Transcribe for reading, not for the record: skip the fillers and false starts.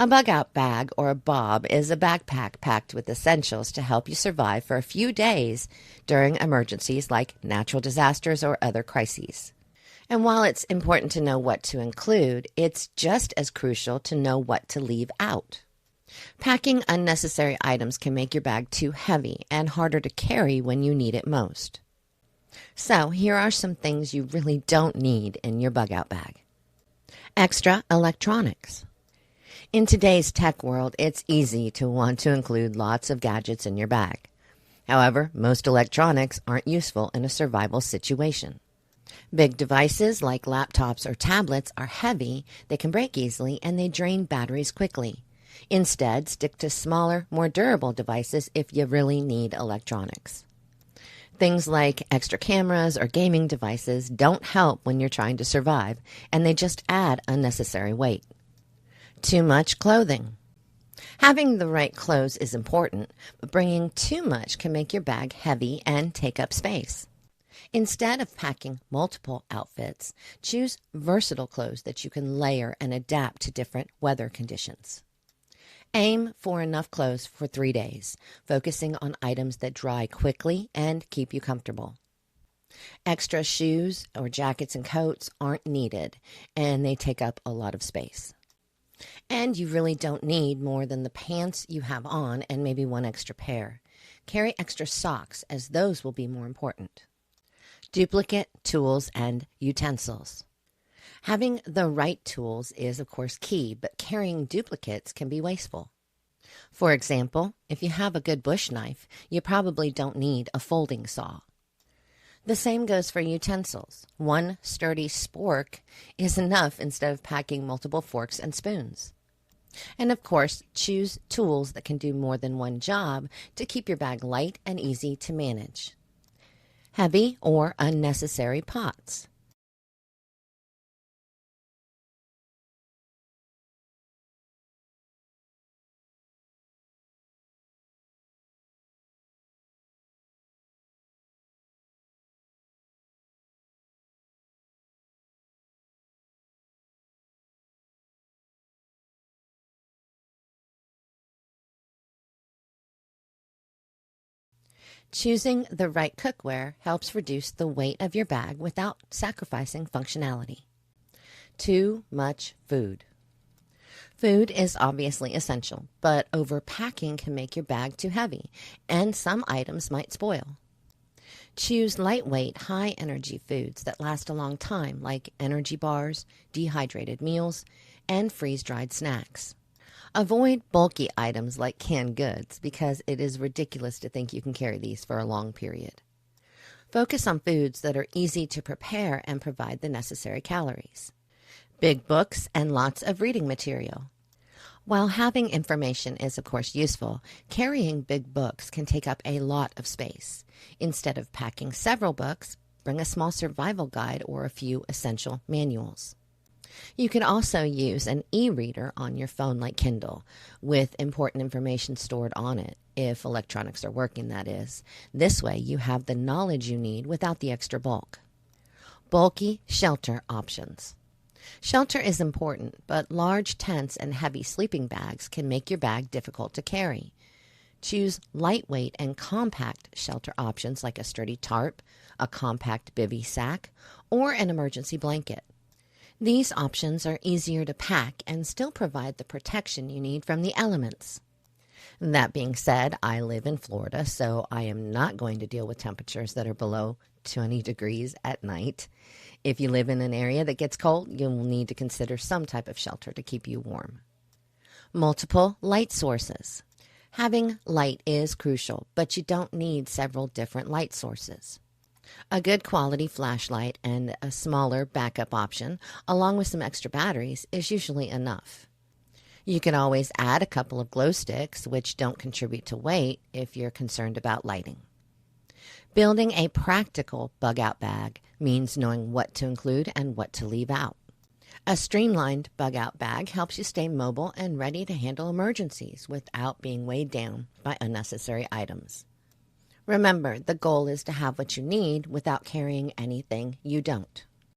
A bug-out bag or a bob is a backpack packed with essentials to help you survive for a few days during emergencies like natural disasters or other crises. And while it's important to know what to include, it's just as crucial to know what to leave out. Packing unnecessary items can make your bag too heavy and harder to carry when you need it most. So here are some things you really don't need in your bug-out bag. Extra electronics. In today's tech world, it's easy to want to include lots of gadgets in your bag. However, most electronics aren't useful in a survival situation. Big devices like laptops or tablets are heavy, they can break easily, and they drain batteries quickly. Instead, stick to smaller, more durable devices if you really need electronics. Things like extra cameras or gaming devices don't help when you're trying to survive, and they just add unnecessary weight. Too much clothing. Having the right clothes is important, but bringing too much can make your bag heavy and take up space. Instead of packing multiple outfits, choose versatile clothes that you can layer and adapt to different weather conditions. Aim for enough clothes for 3 days, focusing on items that dry quickly and keep you comfortable. Extra shoes or jackets and coats aren't needed, and they take up a lot of space. And you really don't need more than the pants you have on and maybe one extra pair. Carry extra socks, as those will be more important. Duplicate tools and utensils. Having the right tools is, of course, key, but carrying duplicates can be wasteful. For example, if you have a good bush knife, you probably don't need a folding saw. The same goes for utensils. One sturdy spork is enough instead of packing multiple forks and spoons. And of course, choose tools that can do more than one job to keep your bag light and easy to manage. Heavy or unnecessary pots. Choosing the right cookware helps reduce the weight of your bag without sacrificing functionality. Too much food. Food is obviously essential, but overpacking can make your bag too heavy, and some items might spoil. Choose lightweight, high-energy foods that last a long time, like energy bars, dehydrated meals, and freeze-dried snacks. Avoid bulky items like canned goods because it is ridiculous to think you can carry these for a long period. Focus on foods that are easy to prepare and provide the necessary calories. Big books and lots of reading material. While having information is of course useful, carrying big books can take up a lot of space. Instead of packing several books, bring a small survival guide or a few essential manuals. You can also use an e-reader on your phone like Kindle with important information stored on it, if electronics are working, that is. This way you have the knowledge you need without the extra bulk. Bulky shelter options. Shelter is important, but large tents and heavy sleeping bags can make your bag difficult to carry. Choose lightweight and compact shelter options like a sturdy tarp, a compact bivy sack, or an emergency blanket. These options are easier to pack and still provide the protection you need from the elements. That being said, I live in Florida, so I am not going to deal with temperatures that are below 20 degrees at night. If you live in an area that gets cold, you will need to consider some type of shelter to keep you warm. Multiple light sources. Having light is crucial, but you don't need several different light sources. A good quality flashlight and a smaller backup option, along with some extra batteries, is usually enough. You can always add a couple of glow sticks, which don't contribute to weight if you're concerned about lighting. Building a practical bug-out bag means knowing what to include and what to leave out. A streamlined bug-out bag helps you stay mobile and ready to handle emergencies without being weighed down by unnecessary items. Remember, the goal is to have what you need without carrying anything you don't.